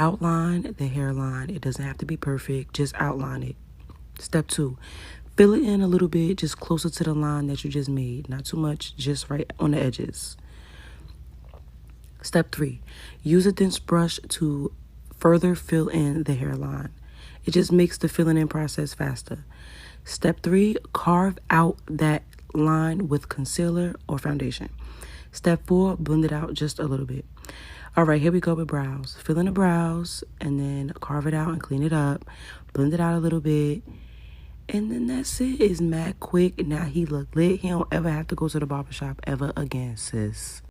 Outline the hairline. It doesn't have to be perfect. Just outline it. Step 2, fill it in a little bit, just closer to the line that you just made. Not too much, just right on the edges. Step 3, use a dense brush to further fill in the hairline. It just makes the filling in process faster. Step 3, carve out that line with concealer or foundation. Step 4, blend it out just a little bit. All right, here we go with brows. Fill in the brows and then carve it out and clean it up. Blend it out a little bit. And then that's it. It's mad quick. Now he look lit. He don't ever have to go to the barbershop ever again, sis.